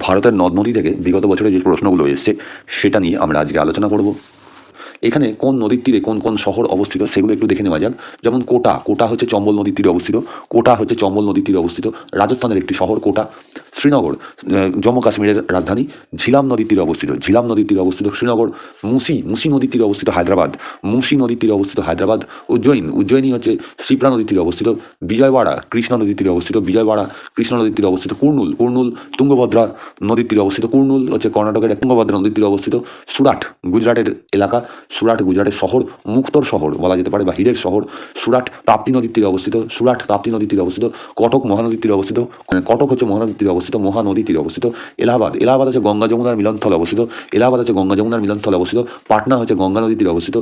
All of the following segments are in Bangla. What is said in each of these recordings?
ভারতের নদ নদী থেকে বিগত বছরে যে প্রশ্নগুলো এসছে সেটা নিয়ে আমরা আজকে আলোচনা করব। এখানে কোন নদীর তীরে কোন কোন শহর অবস্থিত সেগুলো একটু দেখে নেওয়া যাক। যেমন কোটা, কোটা হচ্ছে চম্বল নদীর তীরে অবস্থিত। কোটা হচ্ছে চম্বল নদীর তীরে অবস্থিত, রাজস্থানের একটি শহর কোটা। শ্রীনগর জম্মু কাশ্মীরের রাজধানী। ঝিলাম নদীর তীরে অবস্থিত, ঝিলাম নদীর তীরে অবস্থিত শ্রীনগর। মুসি, মুসি নদীর তীরে অবস্থিত হায়দ্রাবাদ, মুসি নদীর তীরে অবস্থিত হায়দ্রাবাদ। উজ্জয়িন, উজ্জয়িনী হচ্ছে শিপ্রা নদীর তীরে অবস্থিত। বিজয়ওয়াড়া কৃষ্ণা নদীর তীরে অবস্থিত, বিজয়ওয়াড়া কৃষ্ণা নদীর তীরে অবস্থিত। কুর্নুল, কুর্নুল তুঙ্গভদ্রা নদীর তীরে অবস্থিত। কুর্নুল হচ্ছে কর্ণাটকের তুঙ্গভদ্রা নদীর তীরে অবস্থিত। সুরাট গুজরাটের এলাকা, সুরাট গুজরাটের শহর, মুক্তর শহর বলা যেতে পারে বা হীরের শহর। সুরাট তাপ্তি নদীর তীরে অবস্থিত, সুরাট তাপ্তি নদীর তীরে অবস্থিত। কটক মহানদীর তীরে অবস্থিত, কটক হচ্ছে মহানদীর তীরে অবস্থিত, মহানদীর তীরে অবস্থিত। এলাহাবাদ, এলাহাবাদ আছে গঙ্গা যমুনার মিলনস্থলে অবস্থিত, এলাহাবাদ আছে গঙ্গা যমুনার মিলনস্থলে অবস্থিত। পাটনা হচ্ছে গঙ্গা নদীর তীরে অবস্থিত।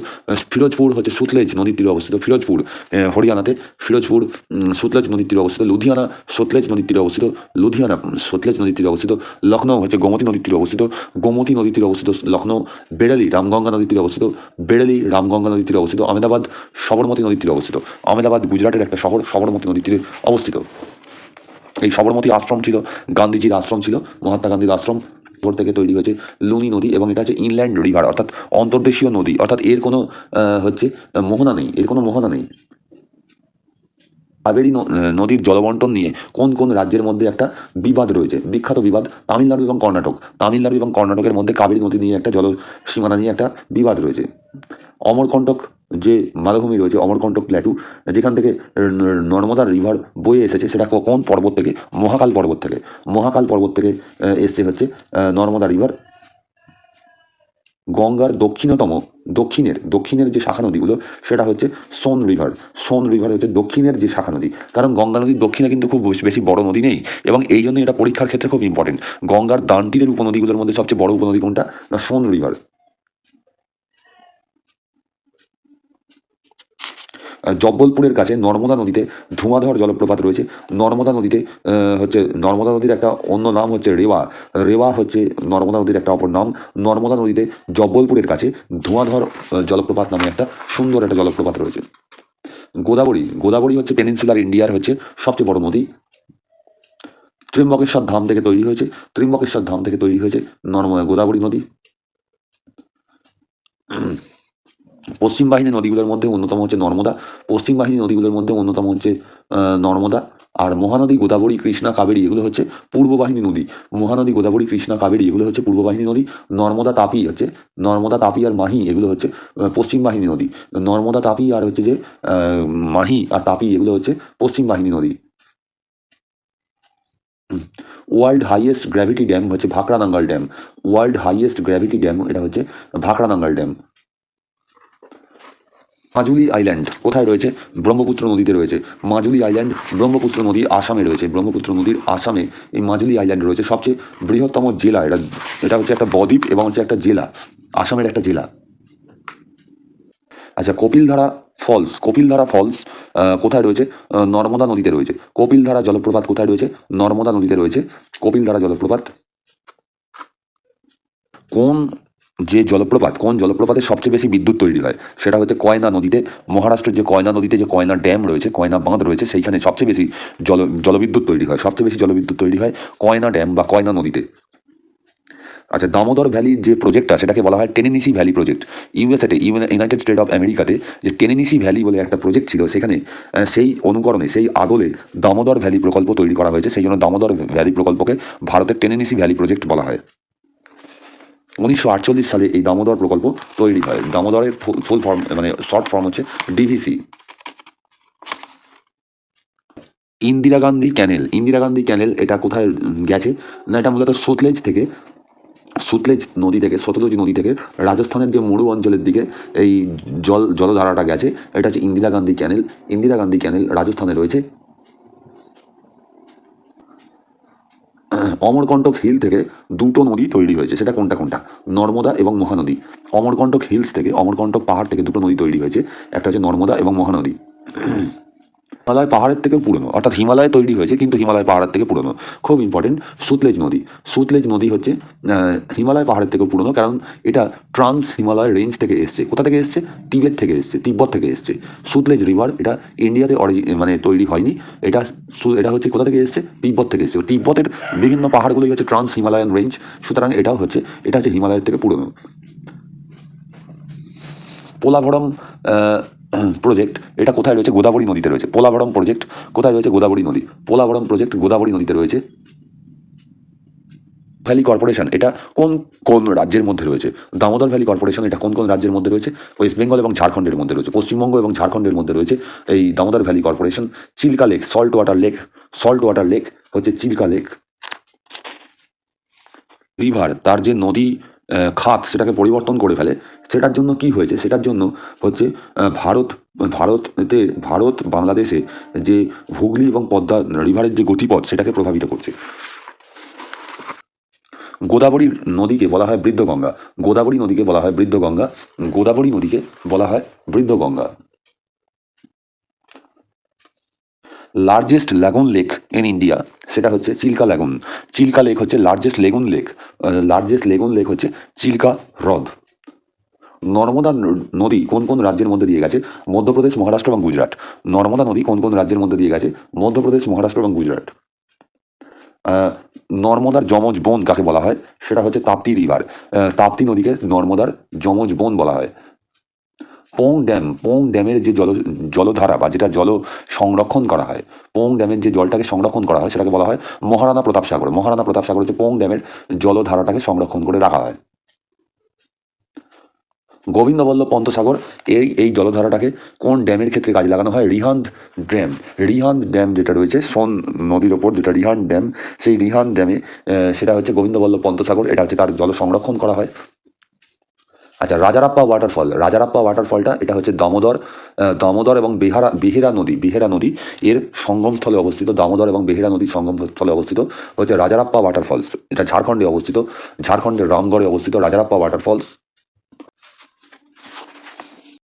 ফিরোজপুর হচ্ছে সুতলেজ নদীর তীরে অবস্থিত, ফিরোজপুর হরিয়ানাতে, ফিরোজপুর সুতলেজ নদীর তীরে অবস্থিত। লুধিয়ানা সতলেজ নদীর তীরে অবস্থিত, লুধিয়ানা সতলেজ নদীর তীরে অবস্থিত। লখনৌ হচ্ছে গোমতী নদীর তীরে অবস্থিত, গোমতী নদীর তীরে অবস্থিত লখনৌ। বেরেলি রামগঙ্গা নদীর তীরে অবস্থিত, বেরেলি রামগঙ্গা নদীর তীরে অবস্থিত। আহমেদাবাদ সবরমতী নদীর তীরে অবস্থিত, আহমেদাবাদ গুজরাটের একটা শহর, সবরমতী নদীর তীরে অবস্থিত। এই সবরমতী আশ্রম ছিল গান্ধীজির আশ্রম ছিল, মহাত্মা গান্ধীর আশ্রম। উপর থেকে তৈরি হয়েছে লুনি নদী, এবং এটা হচ্ছে ইনল্যান্ড রিভার, অর্থাৎ অন্তর্দেশীয় নদী, অর্থাৎ এর কোনো হচ্ছে মোহনা নেই, এর কোনো মোহনা নেই। কাবেরী নদীর জলবন্টন নিয়ে কোন কোন রাজ্যের মধ্যে একটা বিবাদ রয়েছে, বিখ্যাত বিবাদ? তামিলনাড়ু এবং কর্ণাটক, তামিলনাড়ু এবং কর্ণাটকের মধ্যে কাবেরী নদী নিয়ে একটা জল সীমানা নিয়ে একটা বিবাদ রয়েছে। অমরকণ্টক যে মালভূমি রয়েছে, অমরকণ্টক প্ল্যাটু, যেখান থেকে নর্মদা রিভার বয়ে এসেছে, সেটা কোন পর্বত থেকে? মহাকাল পর্বত থেকে, মহাকাল পর্বত থেকে এসছে হচ্ছে নর্মদা রিভার। গঙ্গার দক্ষিণের যে শাখা নদীগুলো সেটা হচ্ছে সোন রিভার, সোন রিভার হচ্ছে দক্ষিণের যে শাখা নদী। কারণ গঙ্গা নদীর দক্ষিণে কিন্তু খুব বেশি বড় নদী নেই, এবং এই জন্য এটা পরীক্ষার ক্ষেত্রে খুব ইম্পর্টেন্ট। গঙ্গার ডান তীরের উপনদীগুলোর মধ্যে সবচেয়ে বড় উপনদী কোনটা? না, সোন রিভার। জব্বলপুরের কাছে নর্মদা নদীতে ধুমাধর জলপ্রপাত রয়েছে। নর্মদা নদীতে হচ্ছে নর্মদা নদীর একটা অন্য নাম হচ্ছে রেওয়া, রেওয়া হচ্ছে নর্মদা নদীর একটা অপর নাম। নর্মদা নদীতে জব্বলপুরের কাছে ধুমাধর জলপ্রপাত নামে একটা সুন্দর একটা জলপ্রপাত রয়েছে। গোদাবরী, গোদাবরী হচ্ছে পেনিনসুলার ইন্ডিয়ার হচ্ছে সবচেয়ে বড় নদী। ত্রিম্বকেশ্বর ধাম থেকে তৈরি হয়েছে, ত্রিম্বকেশ্বর ধাম থেকে তৈরি হয়েছে গোদাবরী নদী। পশ্চিম বাহিনী নদীগুলোর মধ্যে অন্যতম হচ্ছে নর্মদা, পশ্চিম বাহিনী নদীগুলোর মধ্যে অন্যতম হচ্ছে নর্মদা। আর মহানদী গোদাবরী কৃষ্ণা কাবেরী এগুলো হচ্ছে পূর্ব বাহিনী নদী। মহানদী গোদাবরী কৃষ্ণা কাবেরী এগুলো হচ্ছে পূর্ব বাহিনী নদী। নর্মদা তাপি হচ্ছে, নর্মদা তাপি আর মাহি এগুলো হচ্ছে পশ্চিম বাহিনী নদী। নর্মদা তাপি আর হচ্ছে যে মাহি আর তাপি এগুলো হচ্ছে পশ্চিম বাহিনী নদী। ওয়ার্ল্ড হাইয়েস্ট গ্র্যাভিটি ড্যাম হচ্ছে Bhakra Nangal dam, world highest gravity dam এটা হচ্ছে ভাকরানাঙ্গাল ড্যাম। মাজুলি আইল্যান্ড কোথায় রয়েছে? ব্রহ্মপুত্র নদীতে রয়েছে। মাজুলি আইল্যান্ড ব্রহ্মপুত্র নদী আসামে রয়েছে, ব্রহ্মপুত্র নদীর আসামে এই মাজুলি আইল্যান্ড রয়েছে। সবচেয়ে বৃহত্তম জেলা এটা, এটা হচ্ছে একটা বদ্বীপ এবং হচ্ছে একটা জেলা, আসামের একটা জেলা। আচ্ছা, কপিলধারা ফলস, কপিলধারা ফলস কোথায় রয়েছে? নর্মদা নদীতে রয়েছে। কপিলধারা জলপ্রপাত কোথায় রয়েছে? নর্মদা নদীতে রয়েছে কপিলধারা জলপ্রপাত। কোন কোন জলপ্রপাতে সবচেয়ে বেশি বিদ্যুৎ তৈরি হয়? সেটা হচ্ছে কয়না নদীতে। মহারাষ্ট্রের যে কয়না নদীতে যে কয়না ড্যাম রয়েছে, কয়না বাঁধ রয়েছে, সেইখানে সবচেয়ে বেশি জলবিদ্যুৎ তৈরি হয়, সবচেয়ে বেশি জলবিদ্যুৎ তৈরি হয় কয়না ড্যাম বা কয়না নদীতে। আচ্ছা, দামোদর ভ্যালি যে প্রজেক্টটা সেটাকে বলা হয় টেনেনিসি ভ্যালি প্রজেক্ট। ইউএসএতে, ইউনাইটেড স্টেট অফ আমেরিকাতে যে টেনেনিসি ভ্যালি বলে একটা প্রজেক্ট ছিল, সেখানে সেই অনুকরণে, সেই আদলে দামোদর ভ্যালি প্রকল্প তৈরি করা হয়েছে। সেই জন্য দামোদর ভ্যালি প্রকল্পকে ভারতের টেনেনিসি ভ্যালি প্রজেক্ট বলা হয়। 1948 সালে এই দামোদর প্রকল্প তৈরি হয়। দামোদরের ফুল ফর্ম মানে শর্ট ফর্ম হচ্ছে ডিভিসি। ইন্দিরা গান্ধী ক্যানেল, ইন্দিরা গান্ধী ক্যানেল এটা কোথায় গেছে? না, এটা মূলত সুতলেজ থেকে, সুতলেজ নদী থেকে, সতলজ নদী থেকে রাজস্থানের যে মরু অঞ্চলের দিকে এই জলধারাটা গেছে, এটা হচ্ছে ইন্দিরা গান্ধী ক্যানেল। ইন্দিরা গান্ধী ক্যানেল রাজস্থানে রয়েছে। অমরকণ্টক হিল থেকে দুটো নদী তৈরি হয়েছে, সেটা কোনটা কোনটা? নর্মদা এবং মহানদী। অমরকণ্টক হিলস থেকে, অমরকণ্টক পাহাড় থেকে দুটো নদী তৈরি হয়েছে, একটা হচ্ছে নর্মদা এবং মহানদী। হিমালয় পাহাড়ের থেকে পুরনো, অর্থাৎ হিমালয়ে তৈরি হয়েছে কিন্তু হিমালয় পাহাড়ের থেকে পুরনো। খুব ইম্পর্টেন্ট, সুতলেজ নদী। সুতলেজ নদী হচ্ছে হিমালয় পাহাড়ের থেকে পুরনো, কারণ এটা ট্রান্স হিমালয় রেঞ্জ থেকে এসছে। কোথা থেকে এসছে? তিবেত থেকে এসছে, তিব্বত থেকে এসছে। সুতলেজ রিভার এটা ইন্ডিয়াতে মানে তৈরি হয়নি, এটা এটা হচ্ছে কোথা থেকে এসছে? তিব্বত থেকে এসছে। তিব্বতের বিভিন্ন পাহাড়গুলোই হচ্ছে ট্রান্স হিমালয়ান রেঞ্জ, সুতরাং এটা হচ্ছে হিমালয়ের থেকে পুরনো। পোলাভরম প্রজেক্ট এটা কোথায় রয়েছে? গোদাবরী নদীতে রয়েছে। পোলাভরম প্রজেক্ট কোথায় রয়েছে? গোদাবরী নদী। পোলাভরম প্রজেক্ট গোদাবরী নদীতে রয়েছে। ভ্যালি কর্পোরেশন এটা কোন কোন রাজ্যের মধ্যে রয়েছে? দামোদর ভ্যালি কর্পোরেশন এটা কোন কোন রাজ্যের মধ্যে রয়েছে? ওয়েস্ট বেঙ্গল এবং ঝাড়খণ্ডের মধ্যে রয়েছে। পশ্চিমবঙ্গ এবং ঝাড়খণ্ডের মধ্যে রয়েছে এই Damodar valley corporation. Chilka lake, salt water lake হচ্ছে চিল্কা লেক। রিভার তার যে নদী খাত সেটাকে পরিবর্তন করে ফেলে, সেটার জন্য কি হয়েছে? সেটার জন্য হচ্ছে ভারত বাংলাদেশে যে হুগলি এবং পদ্মা রিভারের যে গতিপথ সেটাকে প্রভাবিত করছে। গোদাবরী নদীকে বলা হয় বৃদ্ধগঙ্গা। গোদাবরী নদীকে বলা হয় বৃদ্ধগঙ্গা। গোদাবরী নদীকে বলা হয় বৃদ্ধগঙ্গা। লার্জেস্ট ল্যাগুন লেক ইন ইন্ডিয়া সেটা হচ্ছে চিল্কা ল্যাগুন। চিল্কা লেক হচ্ছে largest lagoon lake. Largest lagoon lake হচ্ছে চিল্কা হ্রদ। নর্মদা নদী কোন কোন রাজ্যের মধ্যে দিয়ে গেছে? মধ্যপ্রদেশ, মহারাষ্ট্র এবং গুজরাট। নর্মদা নদী কোন কোন রাজ্যের মধ্যে দিয়ে গেছে? মধ্যপ্রদেশ, মহারাষ্ট্র এবং গুজরাট। নর্মদার যমজ বোন কাকে বলা হয়? সেটা হচ্ছে তাপ্তি রিভার। তাপ্তি নদীকে নর্মদার যমজ বোন বলা হয়। পোং ড্যামের যে জলধারা বা যেটা জল সংরক্ষণ করা হয়, পোং ড্যামের যে জলটাকে সংরক্ষণ করা হয় সেটাকে বলা হয় মহারানা প্রতাপ সাগর। মহারানা প্রতাপ সাগর হচ্ছে পোং ড্যামের জলধারাটাকে সংরক্ষণ করে রাখা হয়। গোবিন্দবল্লভ পন্ত সাগর এই জলধারাটাকে কোন ড্যামের ক্ষেত্রে কাজে লাগানো হয়? রিহান্দ ড্যাম। রিহান্দ ড্যাম যেটা রয়েছে সোন নদীর ওপর, যেটা রিহান্দ ড্যাম, সেই রিহান্দ ড্যামে সেটা হচ্ছে গোবিন্দবল্লভ পন্ত সাগর, এটা হচ্ছে তার জল সংরক্ষণ করা হয়। আচ্ছা, রাজারাপ্পা ওয়াটারফলটা এটা হচ্ছে দামোদর এবং বেহেরা নদী এর সঙ্গমস্থলে অবস্থিত। দামোদর এবং বেহেরা নদীর সঙ্গমস্থলে অবস্থিত হচ্ছে রাজারাপ্পা ওয়াটারফলস। এটা ঝাড়খণ্ডে অবস্থিত, ঝাড়খণ্ডের রামগড়ে অবস্থিত রাজারাপ্পা ওয়াটারফলস।